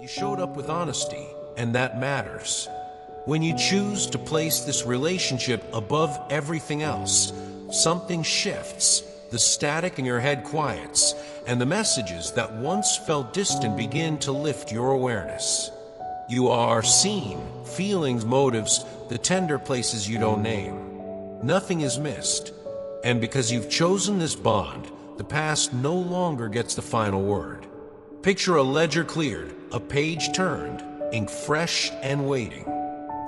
You showed up with honesty, and that matters. When you choose to place this relationship above everything else, something shifts, the static in your head quiets, and the messages that once felt distant begin to lift your awareness. You are seen, feelings, motives, the tender places you don't name. Nothing is missed, and because you've chosen this bond, the past no longer gets the final word. Picture a ledger cleared, a page turned, ink fresh and waiting.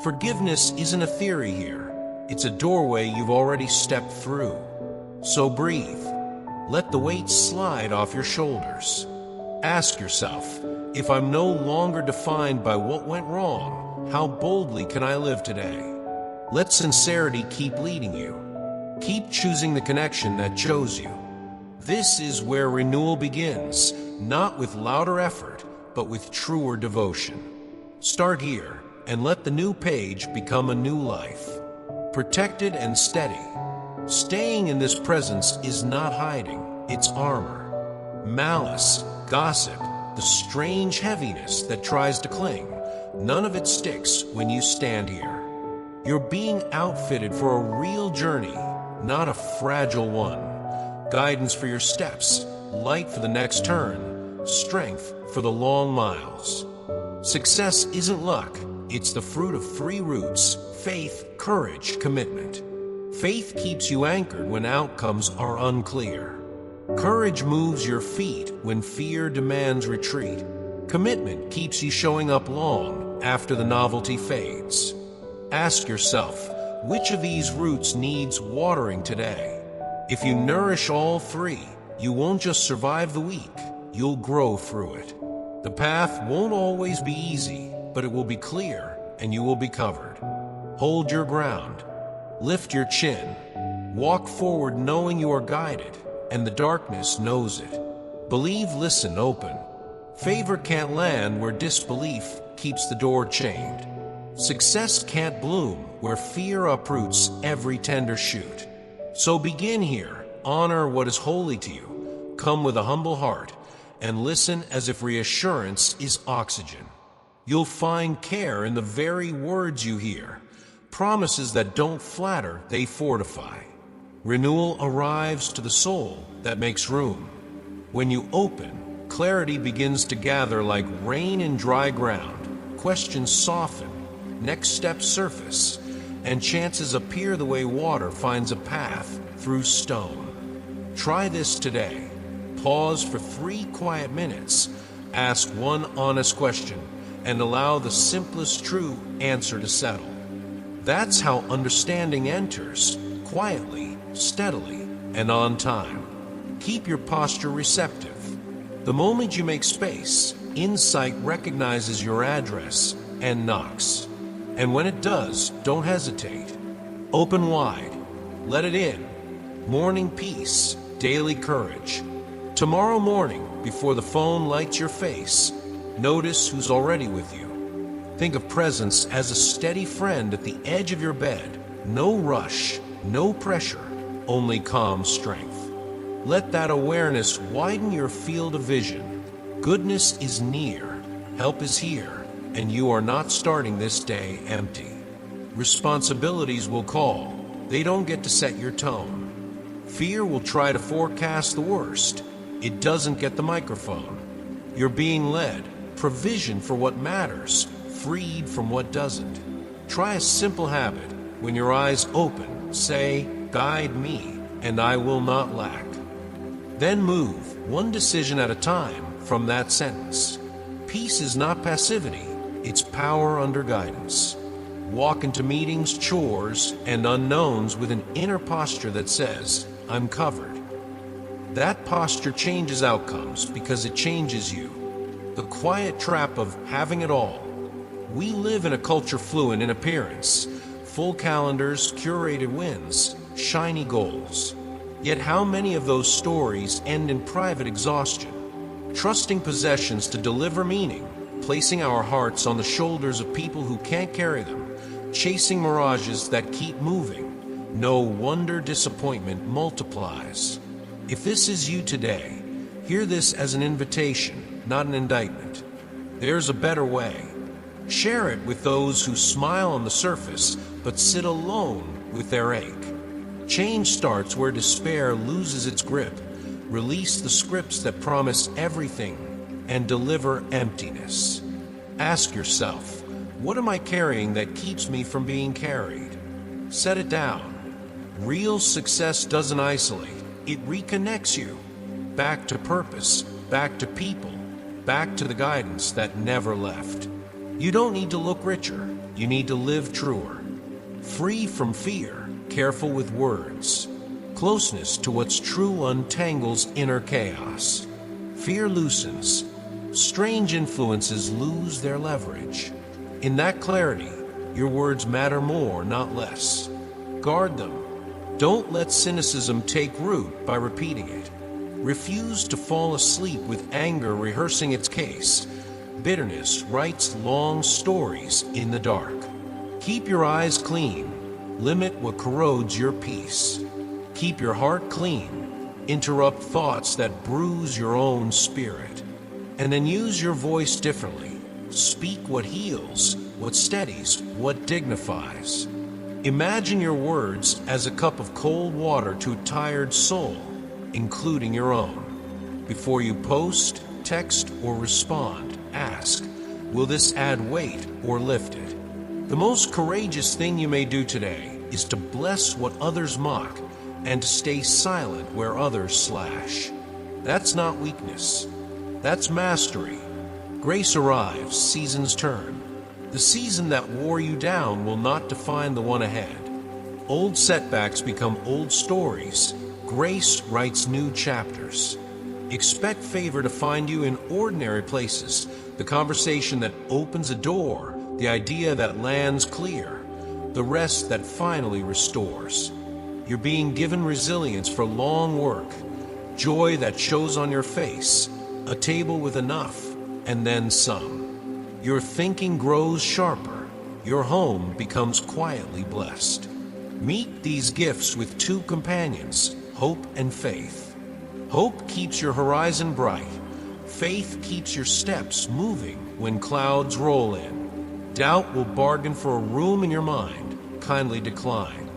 Forgiveness isn't a theory here. It's a doorway you've already stepped through. So breathe. Let the weight slide off your shoulders. Ask yourself, if I'm no longer defined by what went wrong, how boldly can I live today? Let sincerity keep leading you. Keep choosing the connection that chose you. This is where renewal begins, not with louder effort, but with truer devotion. Start here and let the new page become a new life. Protected and steady. Staying in this presence is not hiding, it's armor. Malice, gossip, the strange heaviness that tries to cling, none of it sticks when you stand here. You're being outfitted for a real journey, not a fragile one. Guidance for your steps, light for the next turn, strength for the long miles. Success isn't luck, it's the fruit of three roots: faith, courage, commitment. Faith keeps you anchored when outcomes are unclear. Courage moves your feet when fear demands retreat. Commitment keeps you showing up long after the novelty fades. Ask yourself, which of these roots needs watering today? If you nourish all three, you won't just survive the week, you'll grow through it. The path won't always be easy, but it will be clear and you will be covered. Hold your ground. Lift your chin. Walk forward knowing you are guided, and the darkness knows it. Believe, listen, open. Favor can't land where disbelief keeps the door chained. Success can't bloom where fear uproots every tender shoot. So begin here, honor what is holy to you, come with a humble heart, and listen as if reassurance is oxygen. You'll find care in the very words you hear, promises that don't flatter, they fortify. Renewal arrives to the soul that makes room. When you open, clarity begins to gather like rain in dry ground. Questions soften, next steps surface, and chances appear the way water finds a path through stone. Try this today. Pause for 3 quiet minutes, ask one honest question, and allow the simplest true answer to settle. That's how understanding enters, quietly, steadily, and on time. Keep your posture receptive. The moment you make space, insight recognizes your address and knocks. And when it does, don't hesitate. Open wide. Let it in. Morning peace, daily courage. Tomorrow morning, before the phone lights your face, notice who's already with you. Think of presence as a steady friend at the edge of your bed. No rush, no pressure, only calm strength. Let that awareness widen your field of vision. Goodness is near, help is here, and you are not starting this day empty. Responsibilities will call. They don't get to set your tone. Fear will try to forecast the worst. It doesn't get the microphone. You're being led, provision for what matters, freed from what doesn't. Try a simple habit. When your eyes open, say, "Guide me, and I will not lack." Then move, one decision at a time, from that sentence. Peace is not passivity. It's power under guidance. Walk into meetings, chores, and unknowns with an inner posture that says, "I'm covered." That posture changes outcomes because it changes you. The quiet trap of having it all. We live in a culture fluent in appearance. Full calendars, curated wins, shiny goals. Yet how many of those stories end in private exhaustion? Trusting possessions to deliver meaning, placing our hearts on the shoulders of people who can't carry them, chasing mirages that keep moving. No wonder disappointment multiplies. If this is you today, hear this as an invitation, not an indictment. There's a better way. Share it with those who smile on the surface but sit alone with their ache. Change starts where despair loses its grip. Release the scripts that promise everything and deliver emptiness. Ask yourself, what am I carrying that keeps me from being carried? Set it down. Real success doesn't isolate, it reconnects you. Back to purpose, back to people, back to the guidance that never left. You don't need to look richer, you need to live truer. Free from fear, careful with words. Closeness to what's true untangles inner chaos. Fear loosens. Strange influences lose their leverage. In that clarity, your words matter more, not less. Guard them. Don't let cynicism take root by repeating it. Refuse to fall asleep with anger rehearsing its case. Bitterness writes long stories in the dark. Keep your eyes clean. Limit what corrodes your peace. Keep your heart clean. Interrupt thoughts that bruise your own spirit. And then use your voice differently. Speak what heals, what steadies, what dignifies. Imagine your words as a cup of cold water to a tired soul, including your own. Before you post, text, or respond, ask, will this add weight or lift it? The most courageous thing you may do today is to bless what others mock and to stay silent where others slash. That's not weakness. That's mastery. Grace arrives, seasons turn. The season that wore you down will not define the one ahead. Old setbacks become old stories. Grace writes new chapters. Expect favor to find you in ordinary places, the conversation that opens a door, the idea that lands clear, the rest that finally restores. You're being given resilience for long work, joy that shows on your face, a table with enough, and then some. Your thinking grows sharper, your home becomes quietly blessed. Meet these gifts with two companions, hope and faith. Hope keeps your horizon bright. Faith keeps your steps moving when clouds roll in. Doubt will bargain for a room in your mind, kindly decline.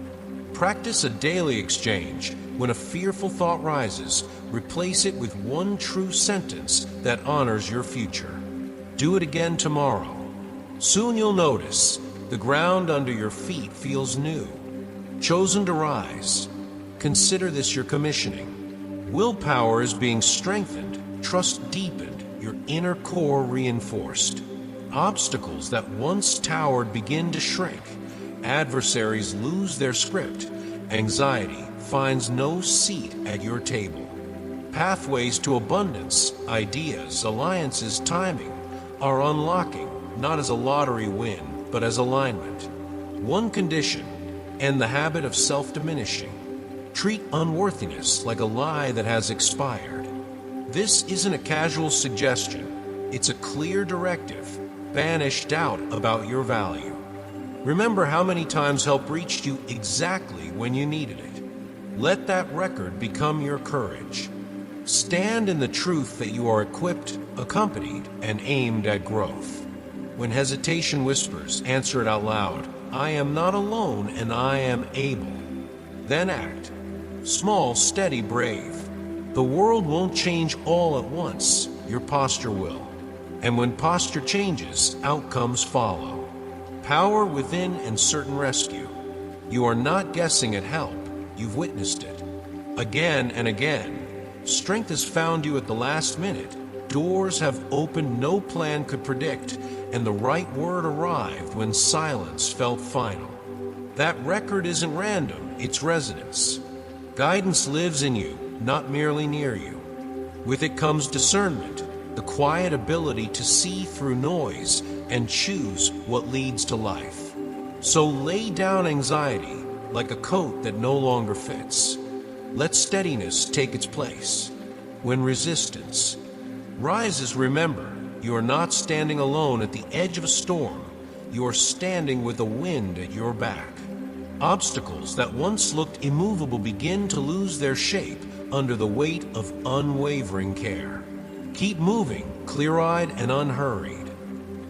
Practice a daily exchange. When a fearful thought rises, replace it with one true sentence that honors your future. Do it again tomorrow. Soon you'll notice the ground under your feet feels new. Chosen to rise. Consider this your commissioning. Willpower is being strengthened, trust deepened, your inner core reinforced. Obstacles that once towered begin to shrink. Adversaries lose their script. Anxiety finds no seat at your table. Pathways to abundance, ideas, alliances, timing are unlocking, not as a lottery win, but as alignment. One condition, end the habit of self-diminishing. Treat unworthiness like a lie that has expired. This isn't a casual suggestion. It's a clear directive. Banish doubt about your value. Remember how many times help reached you exactly when you needed it. Let that record become your courage. Stand in the truth that you are equipped, accompanied, and aimed at growth. When hesitation whispers, answer it out loud. I am not alone and I am able. Then act. Small, steady, brave. The world won't change all at once. Your posture will. And when posture changes, outcomes follow. Power within and certain rescue. You are not guessing at help. You've witnessed it. Again and again. Strength has found you at the last minute. Doors have opened no plan could predict, and the right word arrived when silence felt final. That record isn't random, it's resonance. Guidance lives in you, not merely near you. With it comes discernment, the quiet ability to see through noise and choose what leads to life. So lay down anxiety like a coat that no longer fits. Let steadiness take its place. When resistance rises, remember, you are not standing alone at the edge of a storm. You are standing with the wind at your back. Obstacles that once looked immovable begin to lose their shape under the weight of unwavering care. Keep moving, clear-eyed and unhurried.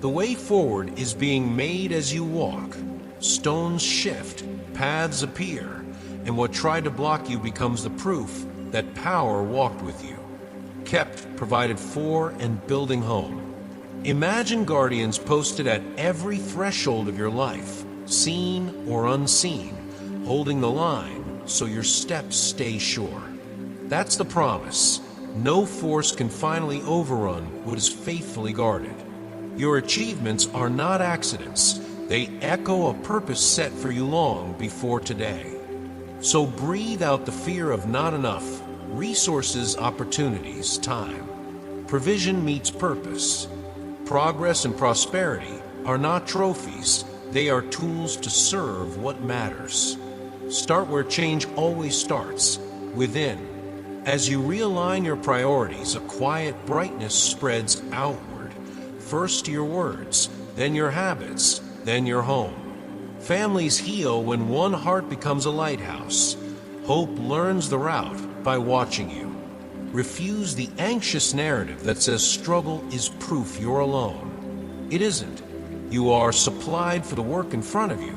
The way forward is being made as you walk. Stones shift, paths appear, and what tried to block you becomes the proof that power walked with you, kept, provided for, and building home. Imagine guardians posted at every threshold of your life, seen or unseen, holding the line so your steps stay sure. That's the promise. No force can finally overrun what is faithfully guarded. Your achievements are not accidents. They echo a purpose set for you long before today. So breathe out the fear of not enough. Resources, opportunities, time. Provision meets purpose. Progress and prosperity are not trophies. They are tools to serve what matters. Start where change always starts, within. As you realign your priorities, a quiet brightness spreads outward. First your words, then your habits, then your home. Families heal when one heart becomes a lighthouse. Hope learns the route by watching you. Refuse the anxious narrative that says struggle is proof you're alone. It isn't. You are supplied for the work in front of you,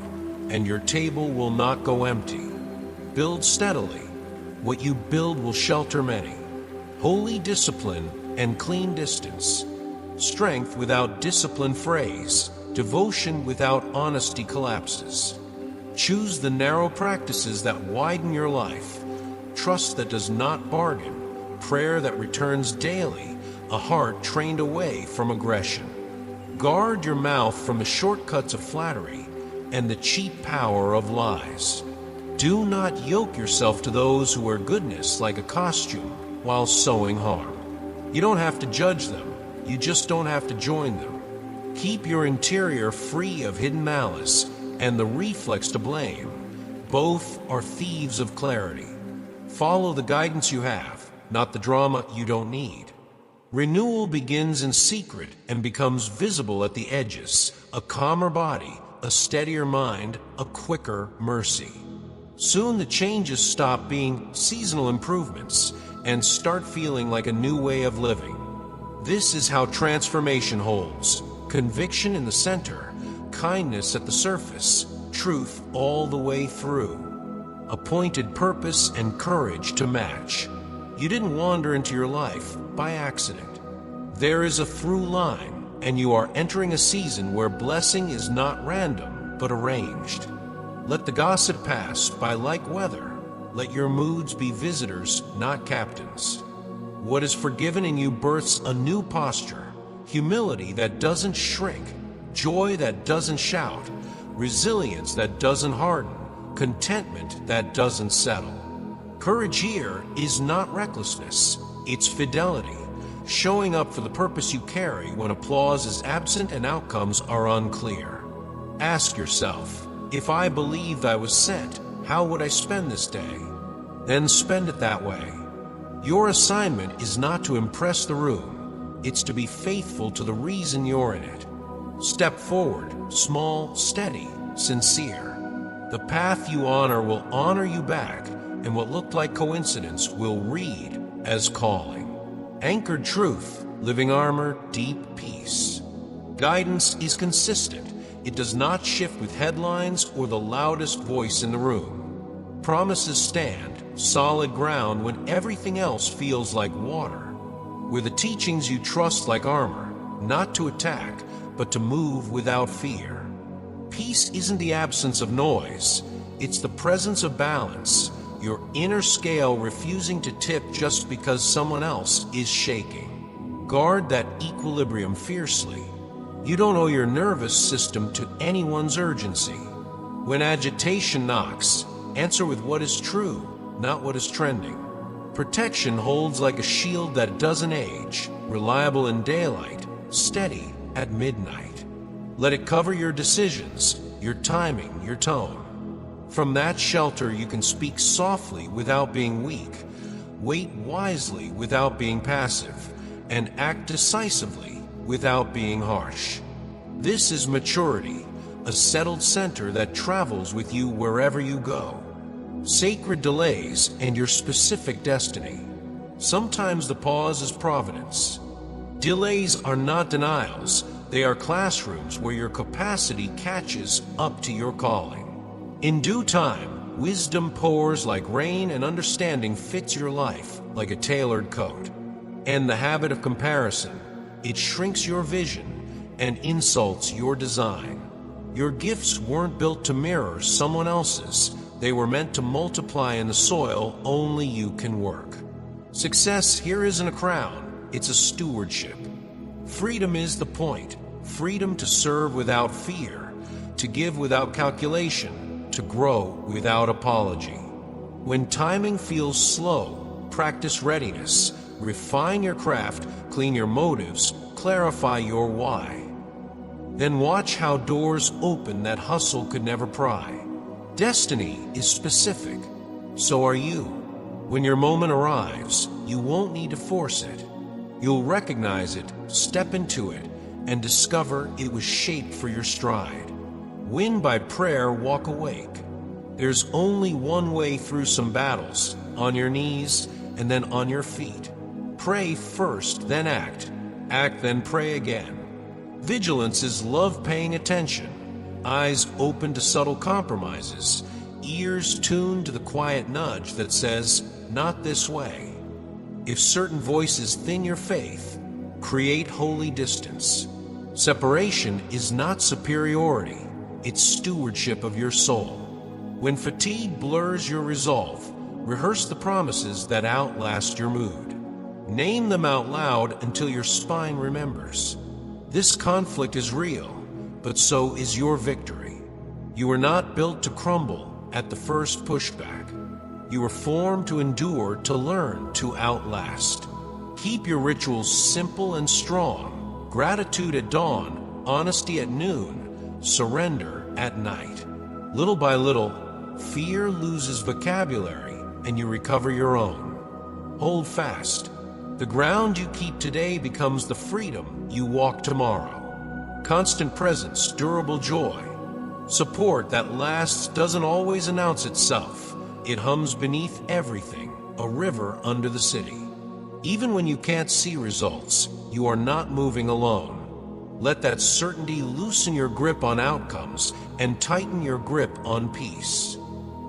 and your table will not go empty. Build steadily. What you build will shelter many. Holy discipline and clean distance. Strength without discipline frays. Devotion without honesty collapses. Choose the narrow practices that widen your life. Trust that does not bargain. Prayer that returns daily. A heart trained away from aggression. Guard your mouth from the shortcuts of flattery and the cheap power of lies. Do not yoke yourself to those who wear goodness like a costume while sowing harm. You don't have to judge them. You just don't have to join them. Keep your interior free of hidden malice and the reflex to blame. Both are thieves of clarity. Follow the guidance you have, not the drama you don't need. Renewal begins in secret and becomes visible at the edges. A calmer body, a steadier mind, a quicker mercy. Soon the changes stop being seasonal improvements and start feeling like a new way of living. This is how transformation holds. Conviction in the center, kindness at the surface, truth all the way through. Appointed purpose and courage to match. You didn't wander into your life by accident. There is a through line, and you are entering a season where blessing is not random, but arranged. Let the gossip pass by like weather. Let your moods be visitors, not captains. What is forgiven in you births a new posture. Humility that doesn't shrink, joy that doesn't shout, resilience that doesn't harden, contentment that doesn't settle. Courage here is not recklessness, it's fidelity, showing up for the purpose you carry when applause is absent and outcomes are unclear. Ask yourself, if I believed I was sent, how would I spend this day? Then spend it that way. Your assignment is not to impress the room. It's to be faithful to the reason you're in it. Step forward, small, steady, sincere. The path you honor will honor you back, and what looked like coincidence will read as calling. Anchored truth, living armor, deep peace. Guidance is consistent. It does not shift with headlines or the loudest voice in the room. Promises stand, solid ground when everything else feels like water. Where the teachings you trust like armor, not to attack, but to move without fear. Peace isn't the absence of noise, it's the presence of balance, your inner scale refusing to tip just because someone else is shaking. Guard that equilibrium fiercely. You don't owe your nervous system to anyone's urgency. When agitation knocks, answer with what is true, not what is trending. Protection holds like a shield that doesn't age, reliable in daylight, steady at midnight. Let it cover your decisions, your timing, your tone. From that shelter you can speak softly without being weak, wait wisely without being passive, and act decisively without being harsh. This is maturity, a settled center that travels with you wherever you go. Sacred delays and your specific destiny. Sometimes the pause is providence. Delays are not denials. they are classrooms where your capacity catches up to your calling. In due time, wisdom pours like rain and understanding fits your life like a tailored coat. And the habit of comparison, it shrinks your vision and insults your design. Your gifts weren't built to mirror someone else's. They were meant to multiply in the soil only you can work. Success here isn't a crown, it's a stewardship. Freedom is the point. Freedom to serve without fear, to give without calculation, to grow without apology. When timing feels slow, practice readiness. Refine your craft, clean your motives, clarify your why. Then watch how doors open that hustle could never pry. Destiny is specific. So are you. When your moment arrives, you won't need to force it. You'll recognize it, step into it, and discover it was shaped for your stride. Win by prayer, walk awake. There's only one way through some battles, on your knees and then on your feet. Pray first, then act. Act, then pray again. Vigilance is love paying attention. Eyes open to subtle compromises. Ears tuned to the quiet nudge that says, not this way. If certain voices thin your faith, create holy distance. Separation is not superiority. It's stewardship of your soul. When fatigue blurs your resolve, rehearse the promises that outlast your mood. Name them out loud until your spine remembers. This conflict is real, but so is your victory. You are not built to crumble at the first pushback. You were formed to endure, to learn, to outlast. Keep your rituals simple and strong. Gratitude at dawn, honesty at noon, surrender at night. Little by little, fear loses vocabulary and you recover your own. Hold fast. The ground you keep today becomes the freedom you walk tomorrow. Constant presence, durable joy. Support that lasts doesn't always announce itself. It hums beneath everything, a river under the city. Even when you can't see results, you are not moving alone. Let that certainty loosen your grip on outcomes and tighten your grip on peace.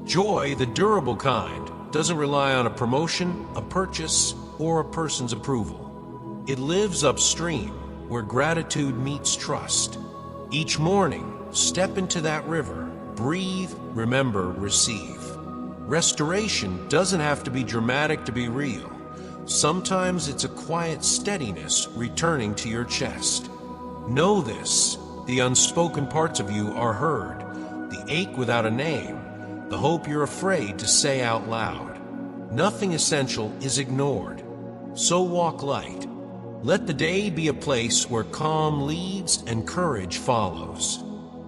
Joy, the durable kind, doesn't rely on a promotion, a purchase, or a person's approval. It lives upstream, where gratitude meets trust. Each morning, step into that river, breathe, remember, receive. Restoration doesn't have to be dramatic to be real. Sometimes it's a quiet steadiness returning to your chest. Know this, the unspoken parts of you are heard, the ache without a name, the hope you're afraid to say out loud. Nothing essential is ignored. So walk light. Let the day be a place where calm leads and courage follows.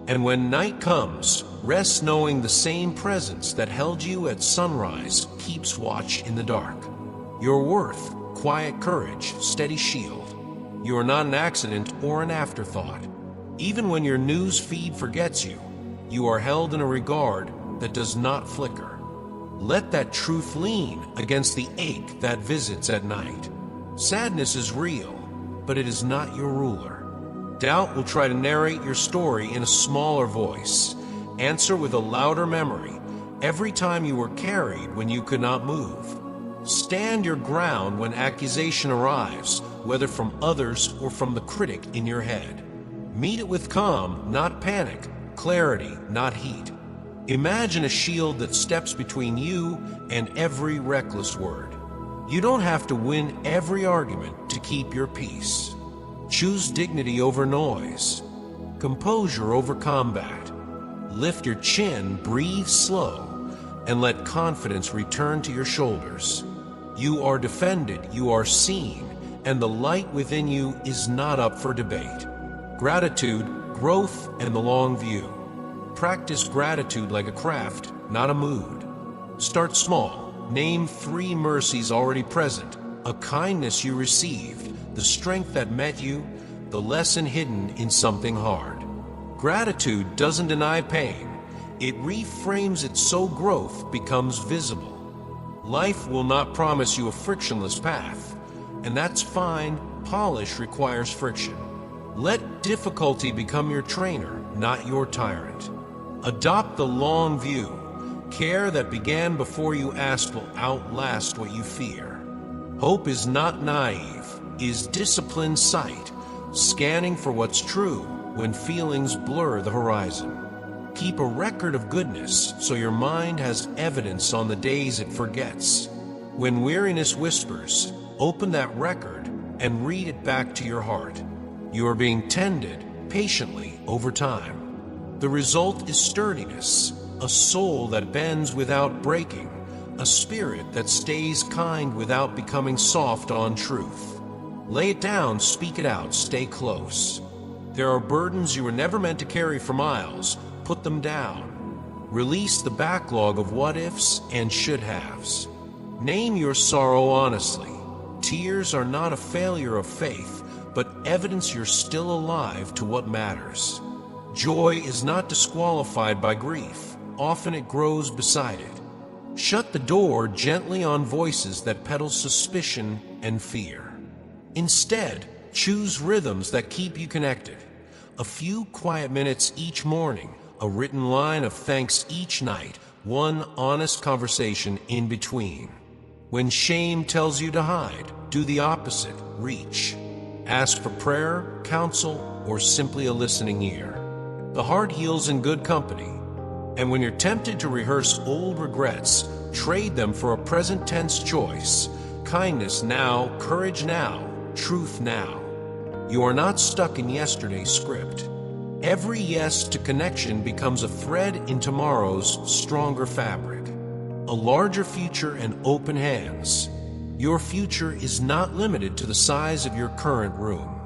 And when night comes, rest knowing the same presence that held you at sunrise keeps watch in the dark. Your worth, quiet courage, steady shield. You are not an accident or an afterthought. Even when your news feed forgets you, you are held in a regard that does not flicker. Let that truth lean against the ache that visits at night. Sadness is real, but it is not your ruler. Doubt will try to narrate your story in a smaller voice. Answer with a louder memory every time you were carried when you could not move. Stand your ground when accusation arrives, whether from others or from the critic in your head. Meet it with calm, not panic, clarity, not heat. Imagine a shield that steps between you and every reckless word. You don't have to win every argument to keep your peace. Choose dignity over noise, composure over combat. Lift your chin, breathe slow, and let confidence return to your shoulders. You are defended, you are seen, and the light within you is not up for debate. Gratitude, growth, and the long view. Practice gratitude like a craft, not a mood. Start small. Name 3 mercies already present, a kindness you received, the strength that met you, the lesson hidden in something hard. Gratitude doesn't deny pain. It reframes it so growth becomes visible. Life will not promise you a frictionless path, and that's fine. Polish requires friction. Let difficulty become your trainer, not your tyrant. Adopt the long view. Care that began before you asked will outlast what you fear. Hope is not naive, is disciplined sight, scanning for what's true when feelings blur the horizon. Keep a record of goodness so your mind has evidence on the days it forgets. When weariness whispers, open that record and read it back to your heart. You are being tended patiently over time. The result is sturdiness, a soul that bends without breaking, a spirit that stays kind without becoming soft on truth. Lay it down, speak it out, stay close. There are burdens you were never meant to carry for miles. Put them down. Release the backlog of what-ifs and should-haves. Name your sorrow honestly. Tears are not a failure of faith, but evidence you're still alive to what matters. Joy is not disqualified by grief. Often it grows beside it. Shut the door gently on voices that peddle suspicion and fear. Instead, choose rhythms that keep you connected. A few quiet minutes each morning, a written line of thanks each night, one honest conversation in between. When shame tells you to hide, do the opposite, reach. Ask for prayer, counsel, or simply a listening ear. The heart heals in good company. And when you're tempted to rehearse old regrets, trade them for a present tense choice. Kindness now, courage now, truth now. You are not stuck in yesterday's script. Every yes to connection becomes a thread in tomorrow's stronger fabric. A larger future and open hands. Your future is not limited to the size of your current room.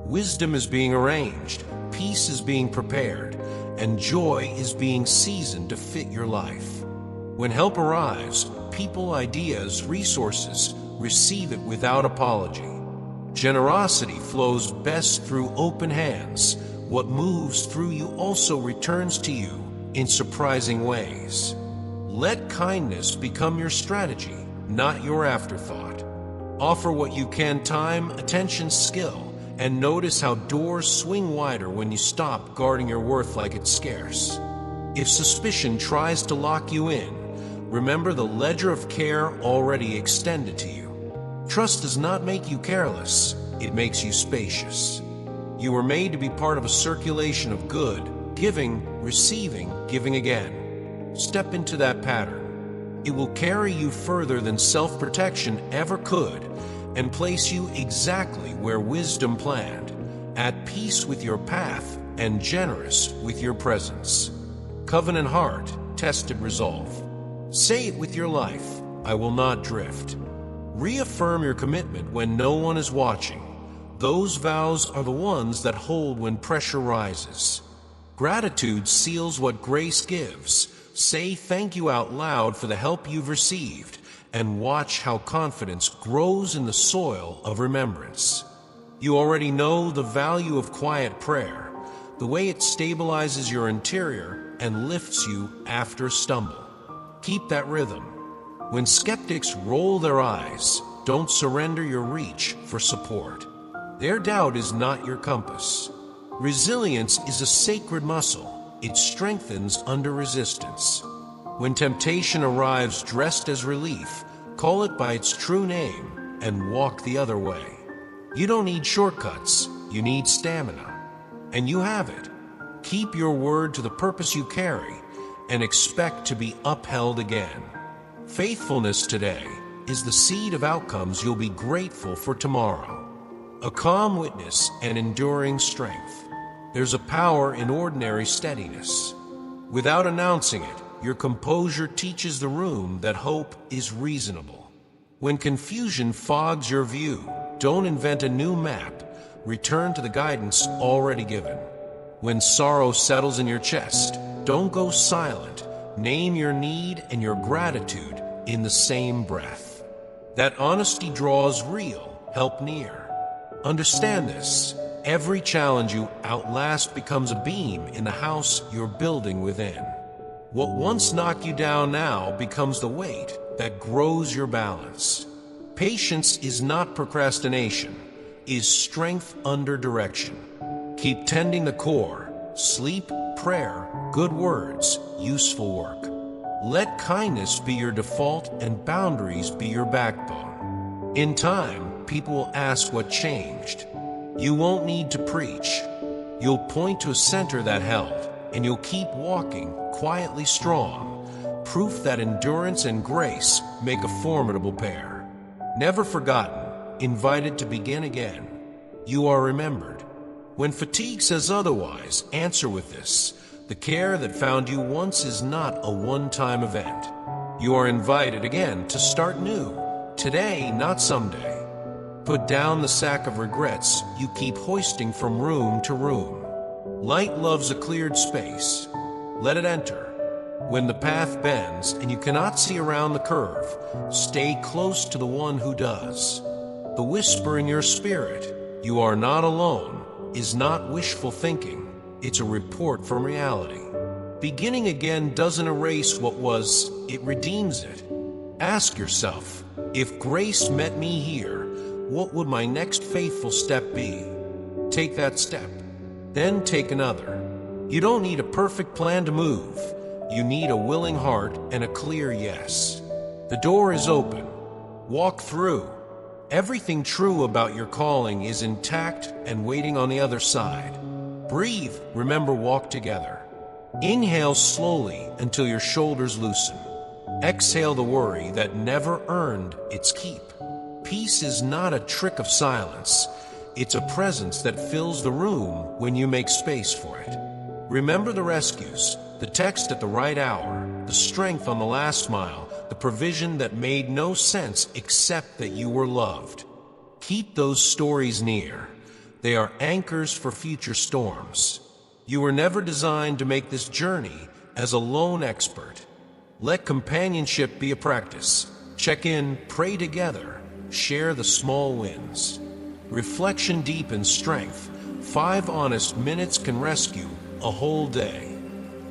Wisdom is being arranged, peace is being prepared, and joy is being seasoned to fit your life. When help arrives, people, ideas, resources receive it without apology. Generosity flows best through open hands. What moves through you also returns to you in surprising ways. Let kindness become your strategy, not your afterthought. Offer what you can: time, attention, skill, and notice how doors swing wider when you stop guarding your worth like it's scarce. If suspicion tries to lock you in, remember the ledger of care already extended to you. Trust does not make you careless, it makes you spacious. You were made to be part of a circulation of good, giving, receiving, giving again. Step into that pattern. It will carry you further than self-protection ever could and place you exactly where wisdom planned, at peace with your path and generous with your presence. Covenant heart, tested resolve. Say it with your life: I will not drift. Reaffirm your commitment when no one is watching. Those vows are the ones that hold when pressure rises. Gratitude seals what grace gives. Say thank you out loud for the help you've received, and watch how confidence grows in the soil of remembrance. You already know the value of quiet prayer, the way it stabilizes your interior and lifts you after stumble. Keep that rhythm. When skeptics roll their eyes, don't surrender your reach for support. Their doubt is not your compass. Resilience is a sacred muscle. It strengthens under resistance. When temptation arrives dressed as relief, call it by its true name and walk the other way. You don't need shortcuts, you need stamina. And you have it. Keep your word to the purpose you carry and expect to be upheld again. Faithfulness today is the seed of outcomes you'll be grateful for tomorrow. A calm witness and enduring strength. There's a power in ordinary steadiness. Without announcing it, your composure teaches the room that hope is reasonable. When confusion fogs your view, don't invent a new map. Return to the guidance already given. When sorrow settles in your chest, don't go silent. Name your need and your gratitude in the same breath. That honesty draws real help near. Understand this. Every challenge you outlast becomes a beam in the house you're building within. What once knocked you down now becomes the weight that grows your balance. Patience is not procrastination. is strength under direction. Keep tending the core: sleep, prayer, good words, useful work. Let kindness be your default and boundaries be your backbone. In time, people will ask what changed. You won't need to preach. You'll point to a center that held, and you'll keep walking, quietly strong, proof that endurance and grace make a formidable pair. Never forgotten, invited to begin again. You are remembered. When fatigue says otherwise, answer with this: the care that found you once is not a one-time event. You are invited again to start new, today, not someday. Put down the sack of regrets you keep hoisting from room to room. Light loves a cleared space. Let it enter. When the path bends and you cannot see around the curve, stay close to the one who does. The whisper in your spirit, "You are not alone," is not wishful thinking. It's a report from reality. Beginning again doesn't erase what was, it redeems it. Ask yourself, if grace met me here, what would my next faithful step be? Take that step. Then take another. You don't need a perfect plan to move. You need a willing heart and a clear yes. The door is open. Walk through. Everything true about your calling is intact and waiting on the other side. Breathe, remember, walk together. Inhale slowly until your shoulders loosen. Exhale the worry that never earned its keep. Peace is not a trick of silence. It's a presence that fills the room when you make space for it. Remember the rescues, the text at the right hour, the strength on the last mile, the provision that made no sense except that you were loved. Keep those stories near. They are anchors for future storms. You were never designed to make this journey as a lone expert. Let companionship be a practice. Check in, pray together, share the small wins. Reflection deepens strength. 5 honest minutes can rescue a whole day.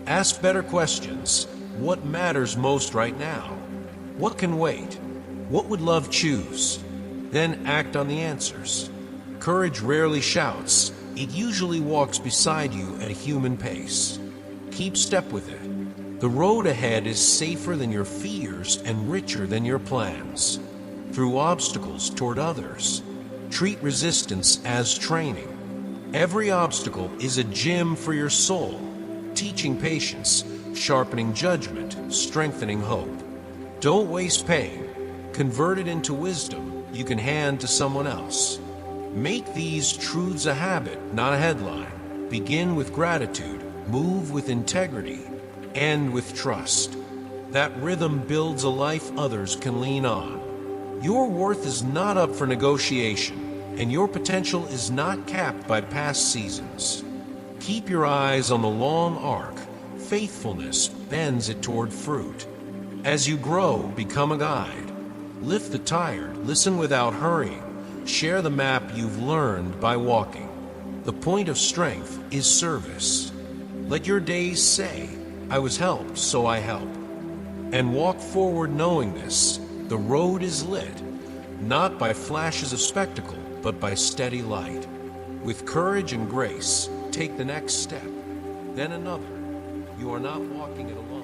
Ask better questions. What matters most right now? What can wait? What would love choose? Then act on the answers. Courage rarely shouts. It usually walks beside you at a human pace. Keep step with it. The road ahead is safer than your fears and richer than your plans. Through obstacles toward others, treat resistance as training. Every obstacle is a gym for your soul, teaching patience, sharpening judgment, strengthening hope. Don't waste pain. Convert it into wisdom you can hand to someone else. Make these truths a habit, not a headline. Begin with gratitude, move with integrity, end with trust. That rhythm builds a life others can lean on. Your worth is not up for negotiation, and your potential is not capped by past seasons. Keep your eyes on the long arc. Faithfulness bends it toward fruit. As you grow, become a guide. Lift the tired, listen without hurrying. Share the map you've learned by walking. The point of strength is service. Let your days say, "I was helped, so I help." And walk forward knowing this. The road is lit, not by flashes of spectacle, but by steady light. With courage and grace, take the next step, then another. You are not walking it alone.